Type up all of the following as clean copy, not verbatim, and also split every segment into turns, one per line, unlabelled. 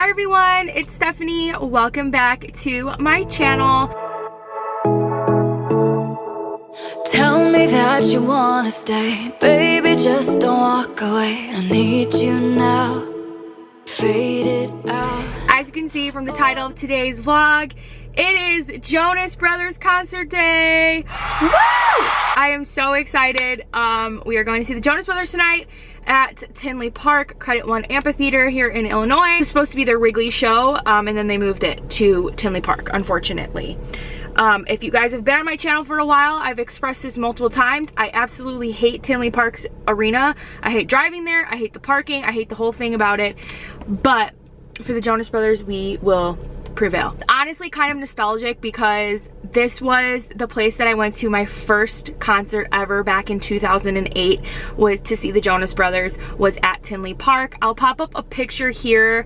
Hi everyone, it's Stephanie. Welcome back to my channel.
Tell me that you wanna stay, baby, just don't walk away. I need you now, fade it out.
As you can see from the title of today's vlog, it is Jonas Brothers concert day. Woo! I am so excited. We are going to see the Jonas Brothers tonight at Tinley Park, Credit One Amphitheater here in Illinois. It was supposed to be their Wrigley show, and then they moved it to Tinley Park, unfortunately. If you guys have been on my channel for a while, I've expressed this multiple times. I absolutely hate Tinley Park's arena. I hate driving there. I hate the parking. I hate the whole thing about it. But for the Jonas Brothers, we will prevail. Honestly, kind of nostalgic because this was the place that I went to my first concert ever back in 2008 was to see the Jonas Brothers, was at Tinley Park. I'll pop up a picture here.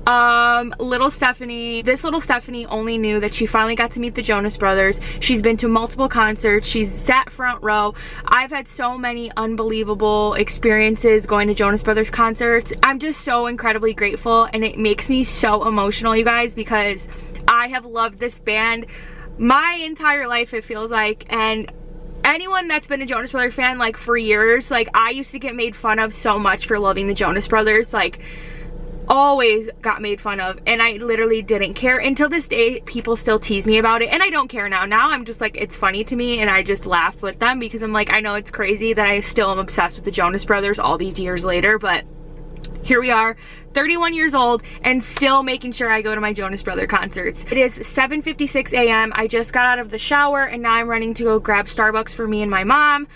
Little Stephanie, this little Stephanie only knew that she finally got to meet the Jonas Brothers. She's been to multiple concerts. She's sat front row. I've had so many unbelievable experiences going to Jonas Brothers concerts. I'm just so incredibly grateful, and it makes me so emotional, you guys, because I have loved this band my entire life, it feels like. And anyone that's been a Jonas Brothers fan like for years, like I used to get made fun of so much for loving the Jonas Brothers, like always got made fun of, and I literally didn't care until this day. People still tease me about it, and I don't care now. I'm just like, it's funny to me, and I just laugh with them because I'm like, I know it's crazy that I still am obsessed with the Jonas Brothers all these years later, but here we are, 31 years old, and still making sure I go to my Jonas Brother concerts. It is 7:56 a.m. I just got out of the shower, and now I'm running to go grab Starbucks for me and my mom.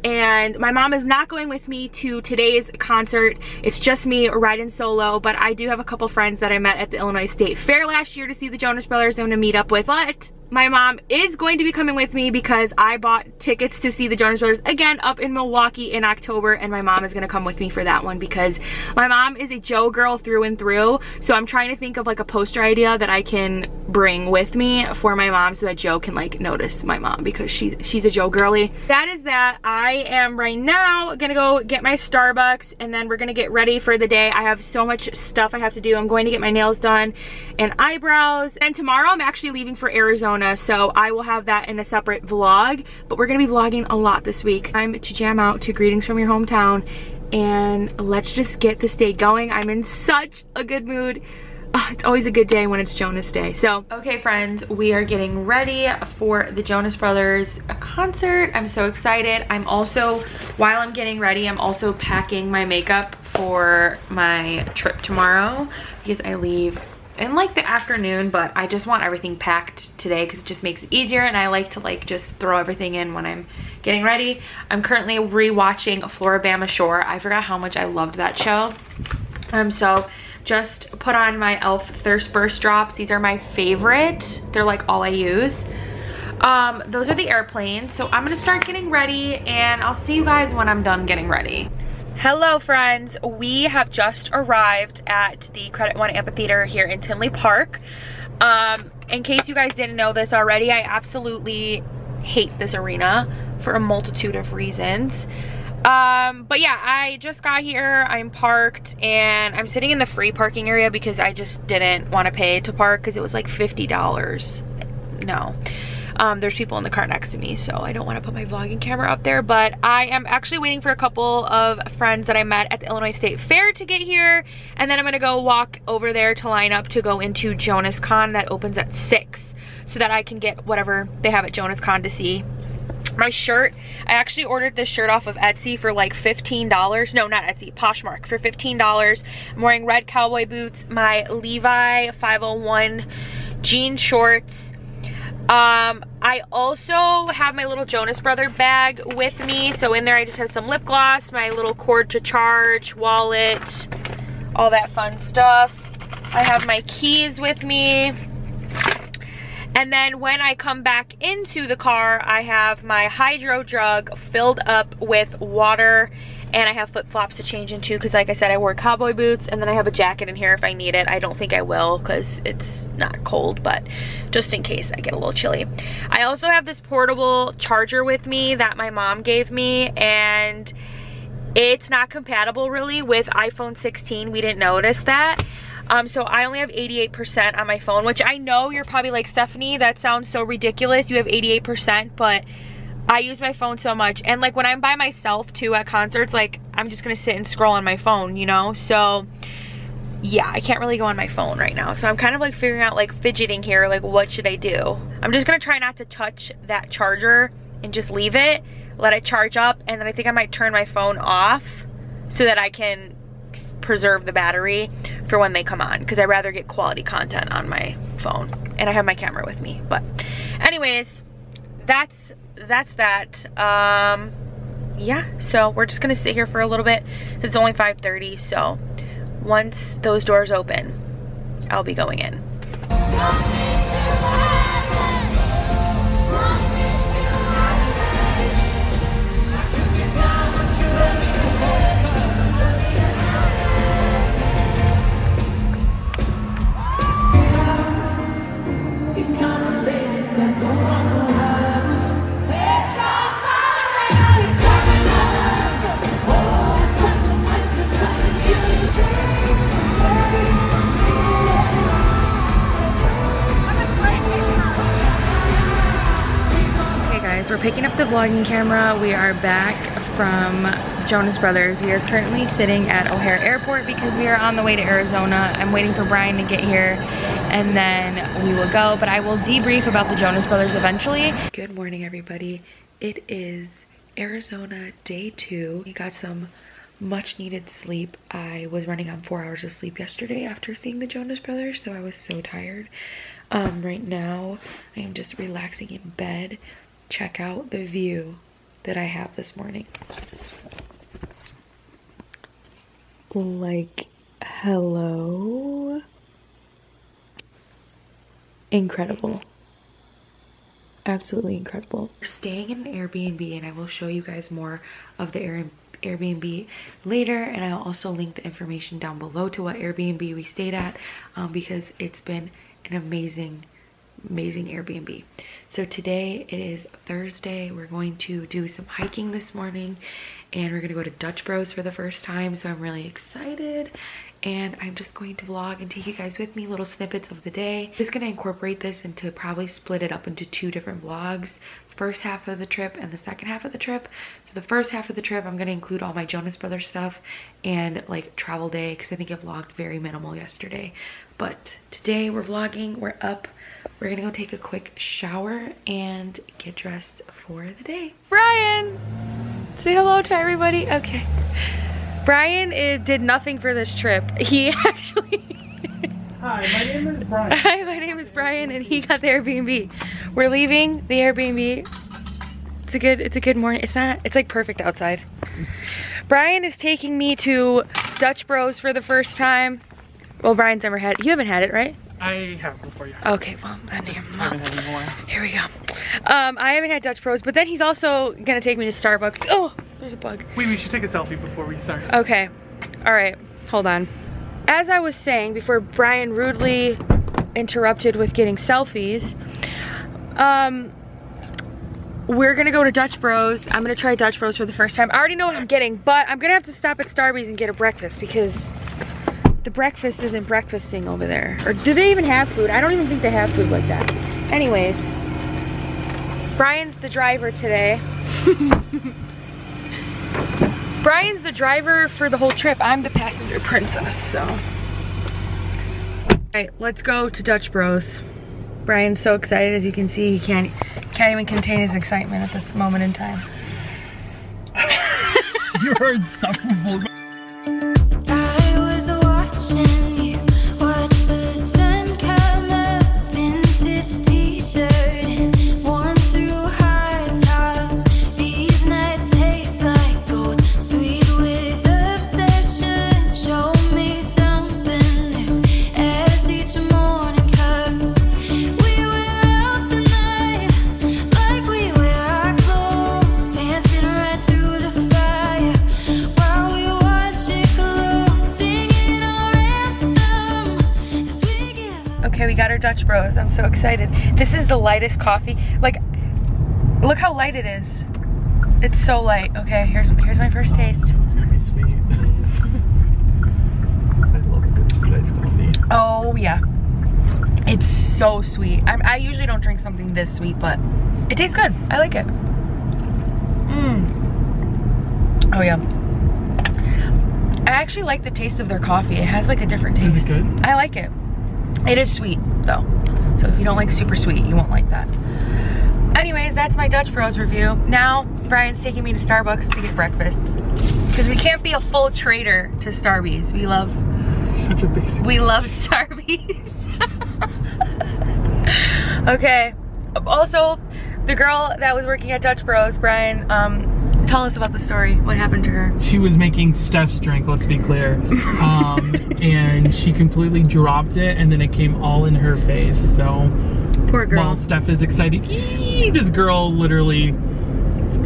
And my mom is not going with me to today's concert. It's just me riding solo, but I do have a couple friends that I met at the Illinois State Fair last year to see the Jonas Brothers I'm gonna meet up with. But my mom is going to be coming with me because I bought tickets to see the Jonas Brothers again up in Milwaukee in October, and my mom is gonna come with me for that one because my mom is a Joe girl through and through. So I'm trying to think of like a poster idea that I can bring with me for my mom so that Joe can like notice my mom because she's a Joe girly. That is that. I am right now gonna go get my Starbucks, and then we're gonna get ready for the day. I have so much stuff I have to do. I'm going to get my nails done and eyebrows, and tomorrow I'm actually leaving for Arizona, so I will have that in a separate vlog, but we're gonna be vlogging a lot this week. Time to jam out to Greetings from Your Hometown, and let's just get this day going. I'm in such a good mood. It's always a good day when it's Jonas Day. So, okay friends, we are getting ready for the Jonas Brothers concert. I'm so excited. I'm also, while I'm getting ready, I'm also packing my makeup for my trip tomorrow because I leave in like the afternoon, but I just want everything packed today because it just makes it easier, and I like to like just throw everything in when I'm getting ready. I'm currently rewatching Floribama Shore. I forgot how much I loved that show. So just put on my e.l.f. Thirst Burst drops. These are my favorite. They're like all I use. Those are the airplanes. So I'm gonna start getting ready, and I'll see you guys when I'm done getting ready. Hello friends, we have just arrived at the Credit One Amphitheater here in Tinley Park. In case you guys didn't know this already, I absolutely hate this arena for a multitude of reasons. But yeah, I just got here, I'm parked, and I'm sitting in the free parking area because I just didn't want to pay to park because it was like $50. No. There's people in the car next to me, so I don't want to put my vlogging camera up there, but I am actually waiting for a couple of friends that I met at the Illinois State Fair to get here, and then I'm gonna go walk over there to line up to go into Jonas Con that opens at 6 so that I can get whatever they have at Jonas Con to see. My shirt, I actually ordered this shirt off of Etsy for like $15. No, not Etsy, Poshmark for $15. I'm wearing red cowboy boots, my Levi 501 jean shorts. I also have my little Jonas Brother bag with me. So in there I just have some lip gloss, my little cord to charge, wallet, all that fun stuff. I have my keys with me. And then when I come back into the car, I have my hydro jug filled up with water, and I have flip-flops to change into because like I said, I wore cowboy boots, and then I have a jacket in here if I need it. I don't think I will because it's not cold, but just in case I get a little chilly. I also have this portable charger with me that my mom gave me, and it's not compatible really with iPhone 16. We didn't notice that. So I only have 88% on my phone, which I know you're probably like, Stephanie, that sounds so ridiculous. You have 88%, but I use my phone so much. And like when I'm by myself too at concerts, like I'm just gonna sit and scroll on my phone, you know? So yeah, I can't really go on my phone right now. So I'm kind of like figuring out, like fidgeting here, like what should I do? I'm just gonna try not to touch that charger and just leave it, let it charge up, and then I think I might turn my phone off so that I can preserve the battery for when they come on, because I'd rather get quality content on my phone, and I have my camera with me. But anyways, that's that. Yeah, so we're just gonna sit here for a little bit. It's only 5:30, so once those doors open, I'll be going in. We're picking up the vlogging camera. We are back from Jonas Brothers. We are currently sitting at O'Hare Airport because we are on the way to Arizona. I'm waiting for Brian to get here and then we will go, but I will debrief about the Jonas Brothers eventually. Good morning, everybody. It is Arizona day 2. We got some much needed sleep. I was running on 4 hours of sleep yesterday after seeing the Jonas Brothers, so I was so tired. Right now I am just relaxing in bed. Check out the view that I have this morning. Like, hello. Incredible. Absolutely incredible. We're staying in an Airbnb, and I will show you guys more of the Airbnb later, and I'll also link the information down below to what Airbnb we stayed at, because it's been an amazing Airbnb. So today it is Thursday. We're going to do some hiking this morning, and we're gonna go to Dutch Bros for the first time, so I'm really excited. And I'm just going to vlog and take you guys with me, little snippets of the day. I'm just gonna incorporate this into, probably split it up into 2 different vlogs, first half of the trip and the second half of the trip. So the first half of the trip, I'm gonna include all my Jonas Brothers stuff and like travel day, because I think I vlogged very minimal yesterday. But today we're vlogging, we're up. We're gonna go take a quick shower and get dressed for the day. Brian, say hello to everybody. Okay. Brian did nothing for this trip. He actually...
Hi, my name is Brian.
Hi, my name is Brian, and he got the Airbnb. We're leaving the Airbnb. It's a good morning. It's like perfect outside. Brian is taking me to Dutch Bros for the first time. Well, Brian's never had it. You haven't had it, right?
I have before you.
Okay, well, then
Haven't had any more.
here we go. I haven't had Dutch Bros, but then he's also gonna take me to Starbucks. Oh, there's a bug.
Wait, we should take a selfie before we start.
Okay, all right, hold on. As I was saying, before Brian rudely interrupted with getting selfies, we're gonna go to Dutch Bros. I'm gonna try Dutch Bros for the first time. I already know what I'm getting, but I'm gonna have to stop at Starbucks and get a breakfast, because the breakfast isn't breakfasting over there. Or do they even have food? I don't even think they have food like that. Anyways, Brian's the driver today. Brian's the driver for the whole trip. I'm the passenger princess, so. Alright, let's go to Dutch Bros. Brian's so excited, as you can see, he can't even contain his excitement at this moment in time.
You're insufferable.
Okay, we got our Dutch Bros. I'm so excited. This is the lightest coffee. Like, look how light it is. It's so light. Okay, here's my first taste.
It's gonna be sweet. I love a good sweet iced coffee.
yeah. It's so sweet. I usually don't drink something this sweet, but it tastes good. I like it. Oh yeah. I actually like the taste of their coffee. It has like a different taste.
Is it good?
I like it. It is sweet though. So if you don't like super sweet, you won't like that. Anyways, that's my Dutch Bros review. Now, Brian's taking me to Starbucks to get breakfast. Because we can't be a full trader to Starbucks. We love...
Such a basic.
We love Starbucks. Okay. Also, the girl that was working at Dutch Bros, Brian, tell us about the story. What happened to her?
She was making Steph's drink, let's be clear. And she completely dropped it and then it came all in her face. So
Poor girl.
while Steph is excited, this girl literally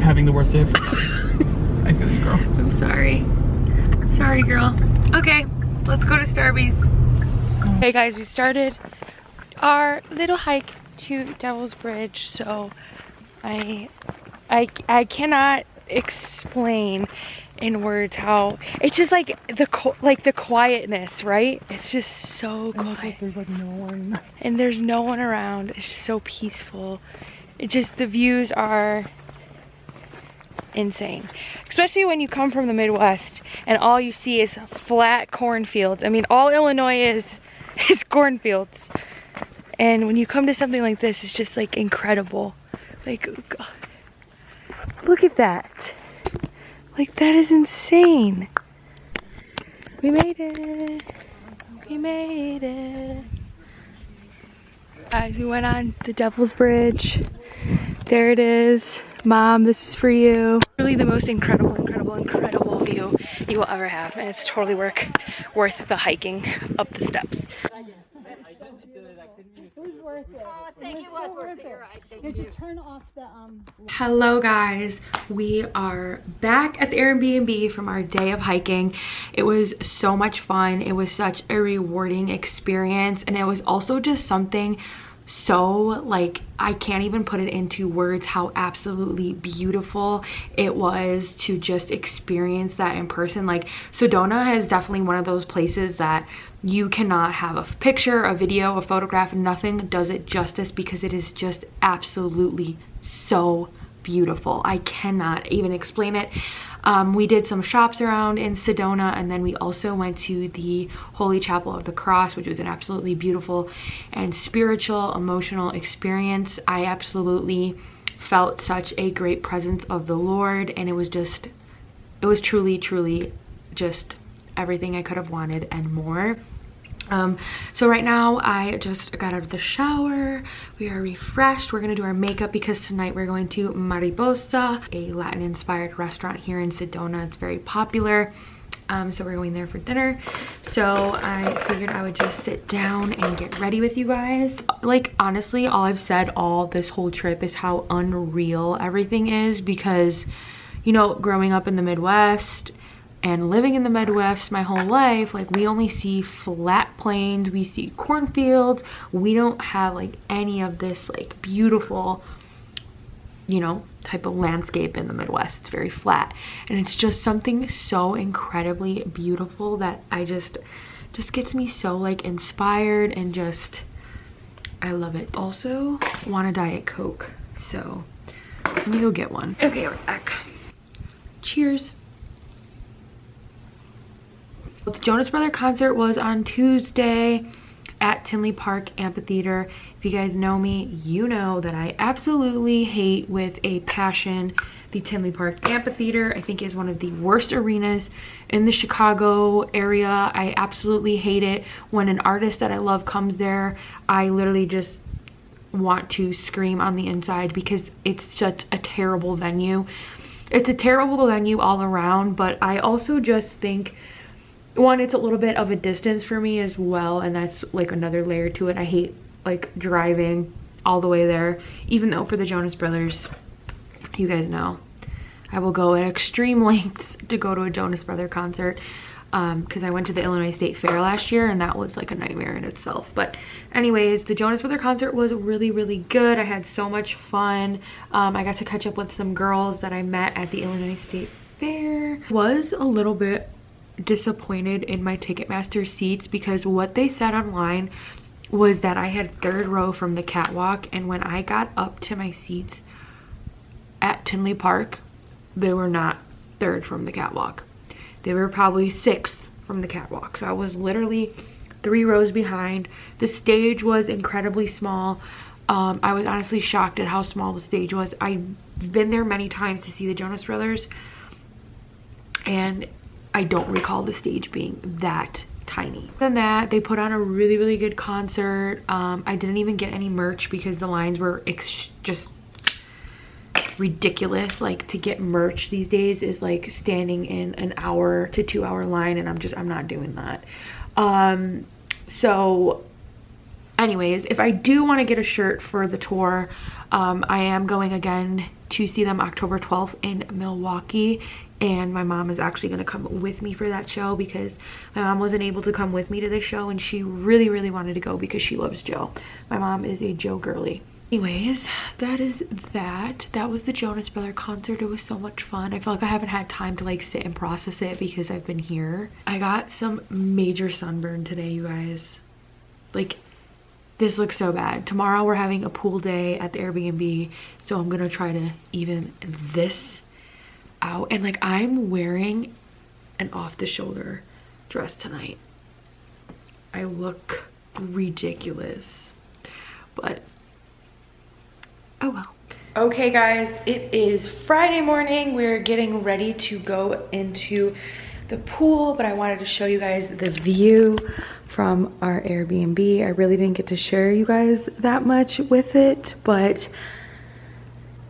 having the worst day of her life. I feel you, girl.
I'm sorry. I'm sorry, girl. Okay, let's go to Starbucks. Hey guys, we started our little hike to Devil's Bridge. So I cannot explain in words how it's just like the quietness, right? It's just so quiet.
There's like no one.
And there's no one around. It's just so peaceful. It just, the views are insane, especially when you come from the Midwest and all you see is flat cornfields. I mean, all Illinois is cornfields, and when you come to something like this, it's just like incredible. Like, oh God. Look at that. Like, that is insane. We made it. We made it. Guys, we went on the Devil's Bridge. There it is. Mom, this is for you. Really the most incredible view you will ever have. And it's totally worth the hiking up the steps.
Just turn off the
Hello guys, we are back at the Airbnb from our day of hiking. It was so much fun. It was such a rewarding experience, and it was also just something so, like, I can't even put it into words how absolutely beautiful it was to just experience that in person. Like, Sedona is definitely one of those places that you cannot have a picture, a video, a photograph, nothing does it justice, because it is just absolutely so beautiful. I cannot even explain it. We did some shops around in Sedona, and then we also went to the Holy Chapel of the Cross, which was an absolutely beautiful and spiritual, emotional experience. I absolutely felt such a great presence of the Lord, and it was truly just everything I could have wanted and more. So right now I just got out of the shower. We are refreshed. We're gonna do our makeup because tonight we're going to Mariposa, a Latin inspired restaurant here in Sedona. It's very popular. So we're going there for dinner. So I figured I would just sit down and get ready with you guys. Like, honestly, all I've said all this whole trip is how unreal everything is, because, you know, growing up in the Midwest and living in the Midwest my whole life, like, we only see flat plains, we see cornfields, we don't have like any of this like beautiful, you know, type of landscape in the Midwest. It's very flat, and it's just something so incredibly beautiful that I just gets me so like inspired, and just, I love it. Also want a Diet Coke, so let me go get one. Okay, we're back. Cheers. The Jonas Brothers concert was on Tuesday at Tinley Park Amphitheater. If you guys know me, you know that I absolutely hate with a passion the Tinley Park Amphitheater. I think is one of the worst arenas in the Chicago area. I absolutely hate it. When an artist that I love comes there, I literally just want to scream on the inside, because it's such a terrible venue. It's a terrible venue all around, but I also just think, one, it's a little bit of a distance for me as well, and that's like another layer to it. I hate like driving all the way there, even though for the Jonas Brothers, you guys know, I will go at extreme lengths to go to a Jonas Brothers concert, because I went to the Illinois State Fair last year, and that was like a nightmare in itself. But anyways, the Jonas Brothers concert was really good. I had so much fun. I got to catch up with some girls that I met at the Illinois State Fair. It was a little bit disappointed in my Ticketmaster seats because what they said online was that I had 3rd row from the catwalk, and when I got up to my seats at Tinley Park, they were not 3rd from the catwalk. They were probably 6th from the catwalk. So I was literally 3 rows behind. The stage was incredibly small. I was honestly shocked at how small the stage was. I've been there many times to see the Jonas Brothers, and I don't recall the stage being that tiny. Other than that, they put on a really, really good concert. I didn't even get any merch because the lines were just ridiculous. Like, to get merch these days is like standing in an hour to 2 hour line, and I'm not doing that. So anyways, if I do want to get a shirt for the tour, I am going again to see them October 12th in Milwaukee, and my mom is actually going to come with me for that show because my mom wasn't able to come with me to the show, and she really, really wanted to go because she loves Joe. My mom is a Joe girly. Anyways, that was the Jonas Brothers concert. It was so much fun. I feel like I haven't had time to like sit and process it because I've been here. I got some major sunburn today, you guys. Like, this looks so bad. Tomorrow we're having a pool day at the Airbnb, so I'm gonna try to even this out. And like, I'm wearing an off-the-shoulder dress tonight. I look ridiculous, but oh well. Okay guys, it is Friday morning. We're getting ready to go into the pool, but I wanted to show you guys the view from our Airbnb. I really didn't get to share you guys that much with it, but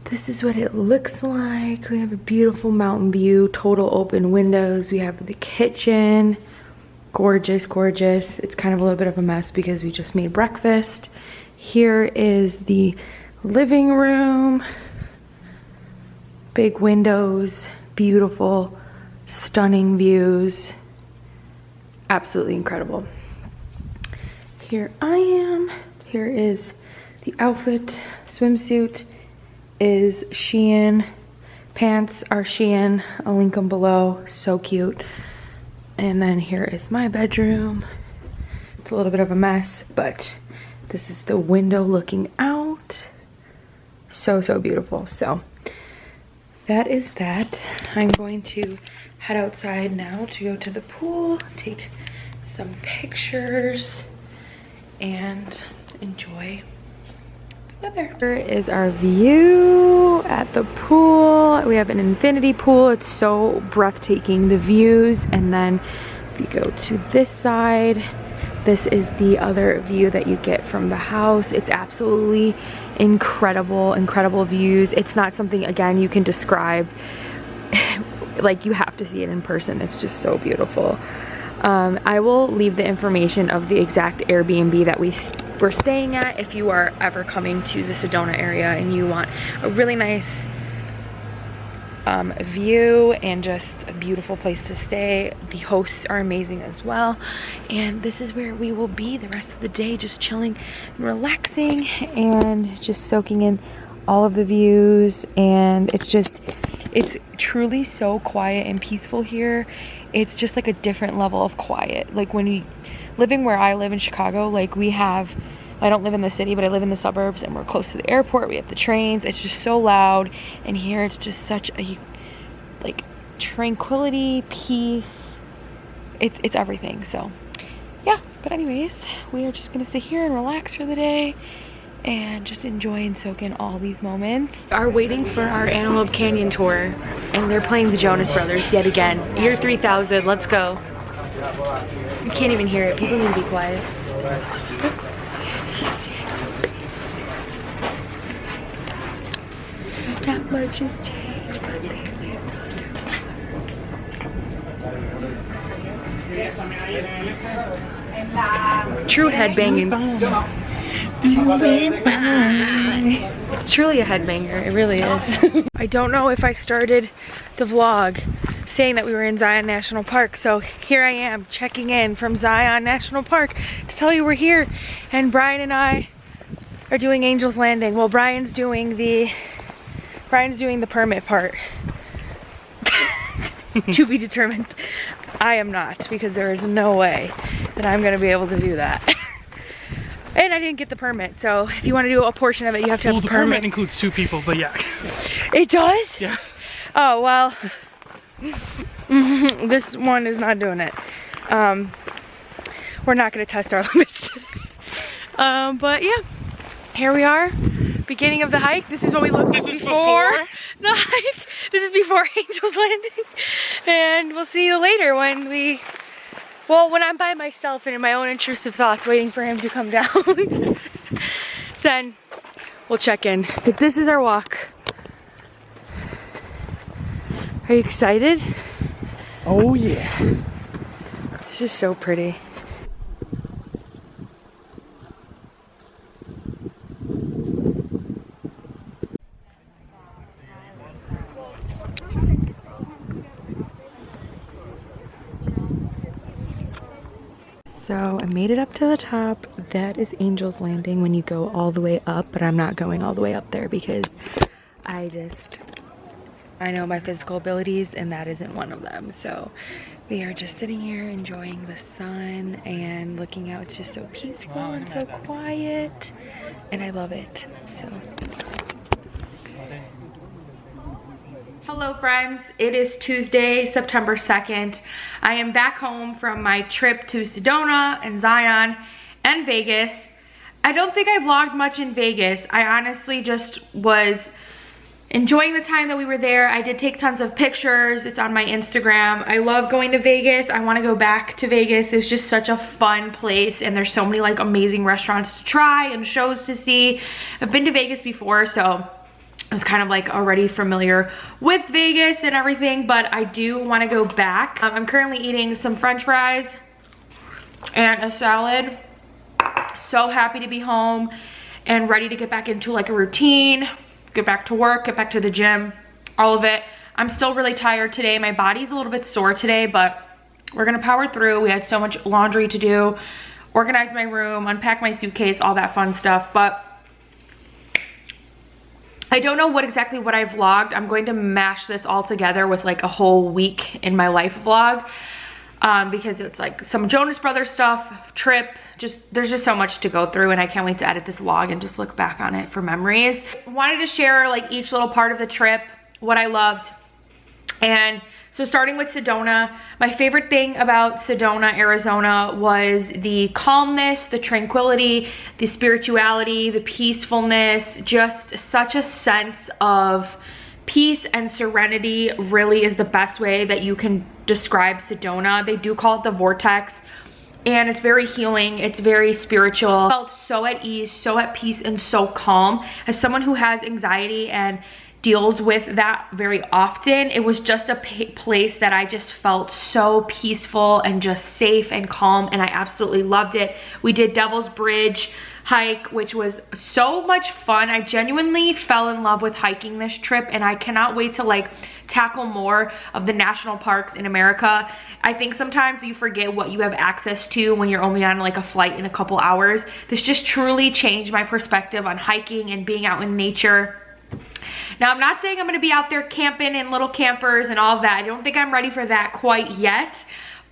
this is what it looks like. We have a beautiful mountain view, total open windows. We have the kitchen, gorgeous, gorgeous. It's kind of a little bit of a mess because we just made breakfast. Here is the living room, big windows, beautiful, stunning views, absolutely incredible. Here I am. Here is the outfit. Swimsuit is Shein, pants are Shein, I'll link them below, so cute. And then here is my bedroom. It's a little bit of a mess, but this is the window looking out. So beautiful. So that is that. I'm going to head outside now to go to the pool, take some pictures, and enjoy the weather. Here is our view at the pool. We have an infinity pool. It's so breathtaking, the views. And then if you go to this side, this is the other view that you get from the house. It's absolutely incredible views. It's not something, again, you can describe. Like, you have to see it in person. It's just so beautiful. I will leave the information of the exact Airbnb that we're staying at if you are ever coming to the Sedona area and you want a really nice view and just a beautiful place to stay. The hosts are amazing as well, and this is where we will be the rest of the day, just chilling and relaxing and just soaking in all of the views. And it's truly so quiet and peaceful here. It's just like a different level of quiet. Like, living where I live in Chicago, like, I don't live in the city, but I live in the suburbs, and we're close to the airport. We have the trains. It's just so loud. And here it's just such a, like, tranquility, peace. It's everything. So, yeah. But anyways, we are just going to sit here and relax for the day and just enjoy and soak in all these moments. We are waiting for our Antelope Canyon tour, and they're playing the Jonas Brothers yet again. Year 3000. Let's go. You can't even hear it. People need to be quiet. Not much has changed, but lately it's under. True headbanging. It's truly a headbanger, it really is. I don't know if I started the vlog saying that we were in Zion National Park, so here I am checking in from Zion National Park to tell you we're here, and Brian and I are doing Angel's Landing. Well, Brian's doing the permit part. To be determined. I am not, because there is no way that I'm gonna be able to do that. And I didn't get the permit, so if you want to do a portion of it, you have to have a permit.
Well, the permit includes 2 people, but yeah.
It does?
Yeah.
Oh, well, this one is not doing it. We're not gonna test our limits today. But yeah, here we are, beginning of the hike. This is what we looked like before the hike. This is before Angel's Landing. And we'll see you later when when I'm by myself and in my own intrusive thoughts waiting for him to come down. Then we'll check in. But this is our walk. Are you excited?
Oh yeah.
This is so pretty. So I made it up to the top. That is Angel's Landing when you go all the way up, but I'm not going all the way up there because I know my physical abilities and that isn't one of them. So we are just sitting here enjoying the sun and looking out. It's just so peaceful and so quiet and I love it. So hello friends, it is Tuesday, September 2nd. I am back home from my trip to Sedona and Zion and Vegas. I don't think I vlogged much in Vegas. I honestly just was enjoying the time that we were there. I did take tons of pictures. It's on my Instagram. I love going to Vegas. I want to go back to Vegas. It was just such a fun place and there's so many like amazing restaurants to try and shows to see. I've been to Vegas before, so I was kind of like already familiar with Vegas and everything, but I do want to go back. I'm currently eating some French fries and a salad. So happy to be home and ready to get back into like a routine, get back to work, get back to the gym, all of it. I'm still really tired today. My body's a little bit sore today, but we're gonna power through. We had so much laundry to do, organize my room, unpack my suitcase, all that fun stuff, but I don't know exactly what I vlogged. I'm going to mash this all together with like a whole week in my life vlog because it's like some Jonas Brothers stuff, trip, there's just so much to go through and I can't wait to edit this vlog and just look back on it for memories. Wanted to share like each little part of the trip, what I loved. And so starting with Sedona, my favorite thing about Sedona, Arizona was the calmness, the tranquility, the spirituality, the peacefulness, just such a sense of peace and serenity really is the best way that you can describe Sedona. They do call it the vortex and it's very healing, it's very spiritual. I felt so at ease, so at peace and so calm. As someone who has anxiety and deals with that very often, it was just a place that I just felt so peaceful and just safe and calm and I absolutely loved it. We did Devil's Bridge hike, which was so much fun. I genuinely fell in love with hiking this trip and I cannot wait to like tackle more of the national parks in America. I think sometimes you forget what you have access to when you're only on like a flight in a couple hours. This just truly changed my perspective on hiking and being out in nature. Now, I'm not saying I'm gonna be out there camping in little campers and all of that. I don't think I'm ready for that quite yet,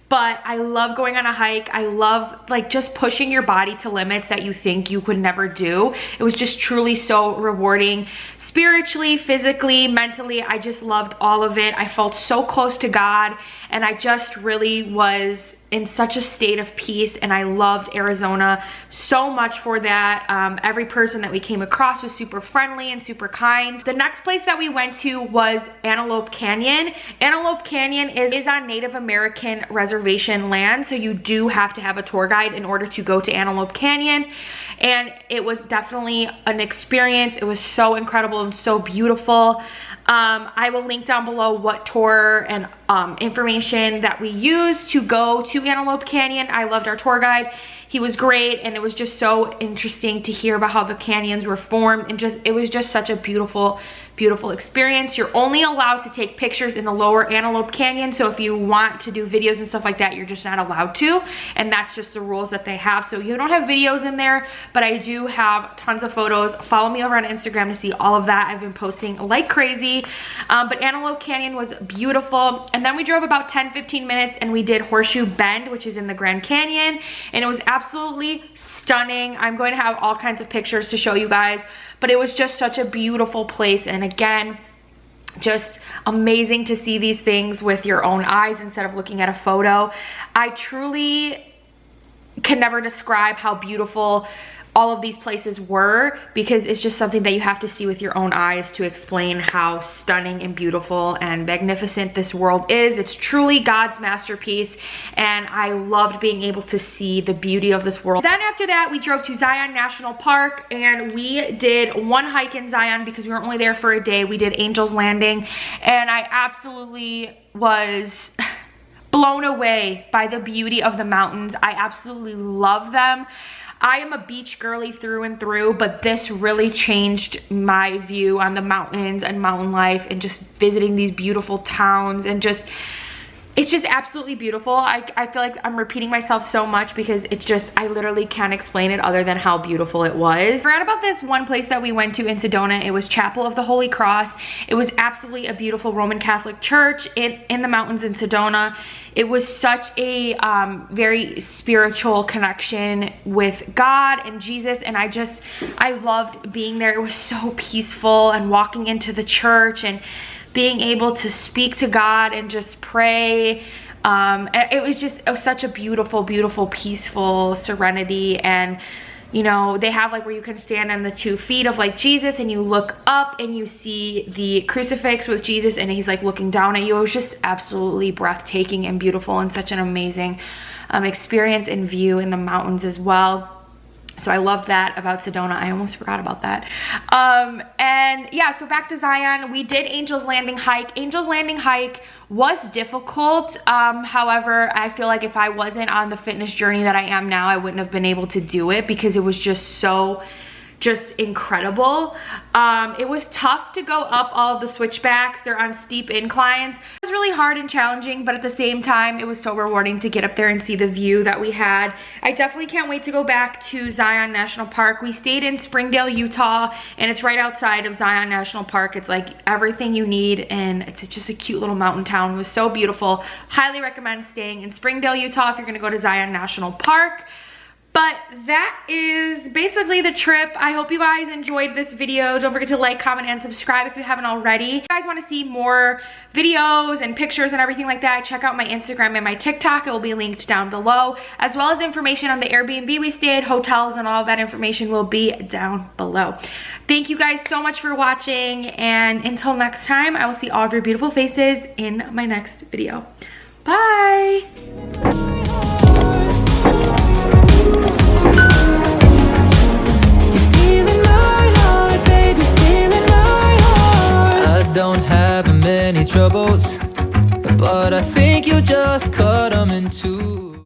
but I love going on a hike. I love like just pushing your body to limits that you think you could never do. It was just truly so rewarding. Spiritually, physically, mentally, I just loved all of it. I felt so close to God and I just really was in such a state of peace and I loved Arizona so much for that. Every person that we came across was super friendly and super kind. The next place that we went to was Antelope Canyon. Antelope Canyon is on Native American reservation land, so you do have to have a tour guide in order to go to Antelope Canyon. And it was definitely an experience. It was so incredible and so beautiful. I will link down below what tour and information that we used to go to Antelope Canyon. I loved our tour guide. He was great and it was just so interesting to hear about how the canyons were formed and it was just such a beautiful beautiful experience. You're only allowed to take pictures in the lower Antelope Canyon, so if you want to do videos and stuff like that, you're just not allowed to, and that's just the rules that they have. So you don't have videos in there, but I do have tons of photos. Follow me over on Instagram to see all of that. I've been posting like crazy. But Antelope Canyon was beautiful, and then we drove about 10-15 minutes and we did Horseshoe Bend, which is in the Grand Canyon, and it was absolutely stunning. I'm going to have all kinds of pictures to show you guys, but it was just such a beautiful place. And again, just amazing to see these things with your own eyes instead of looking at a photo. I truly can never describe how beautiful all of these places were, because it's just something that you have to see with your own eyes to explain how stunning and beautiful and magnificent this world is. It's truly God's masterpiece, and I loved being able to see the beauty of this world. Then after that, we drove to Zion National Park, and we did one hike in Zion because we were only there for a day. We did Angel's Landing, and I absolutely was blown away by the beauty of the mountains. I absolutely love them. I am a beach girly through and through, but this really changed my view on the mountains and mountain life and just visiting these beautiful towns, and just, it's just absolutely beautiful. I feel like I'm repeating myself so much because it's just, I literally can't explain it other than how beautiful it was. I forgot about this one place that we went to in Sedona. It was Chapel of the Holy Cross. It was absolutely a beautiful Roman Catholic church in the mountains in Sedona. It was such a very spiritual connection with God and Jesus, and I loved being there. It was so peaceful, and walking into the church and being able to speak to God and just pray. It was such a beautiful, beautiful, peaceful serenity. And you know, they have like where you can stand on the 2 feet of like Jesus, and you look up and you see the crucifix with Jesus, and he's like looking down at you. It was just absolutely breathtaking and beautiful, and such an amazing experience and view in the mountains as well. So I loved that about Sedona. I almost forgot about that. And yeah, so back to Zion, we did Angel's Landing hike. Angel's Landing hike was difficult. However, I feel like if I wasn't on the fitness journey that I am now, I wouldn't have been able to do it, because it was just incredible. It was tough to go up all of the switchbacks. They're on steep inclines. It was really hard and challenging, but at the same time, it was so rewarding to get up there and see the view that we had. I definitely can't wait to go back to Zion National Park. We stayed in Springdale, Utah, and it's right outside of Zion National Park. It's like everything you need, and it's just a cute little mountain town. It was so beautiful. Highly recommend staying in Springdale, Utah if you're gonna go to Zion National Park. But that is basically the trip. I hope you guys enjoyed this video. Don't forget to like, comment, and subscribe if you haven't already. If you guys want to see more videos and pictures and everything like that, check out my Instagram and my TikTok. It will be linked down below, as well as information on the Airbnb we stayed, hotels, and all of that information will be down below. Thank you guys so much for watching, and until next time, I will see all of your beautiful faces in my next video. Bye!
Don't have many troubles, but I think you just cut them in two.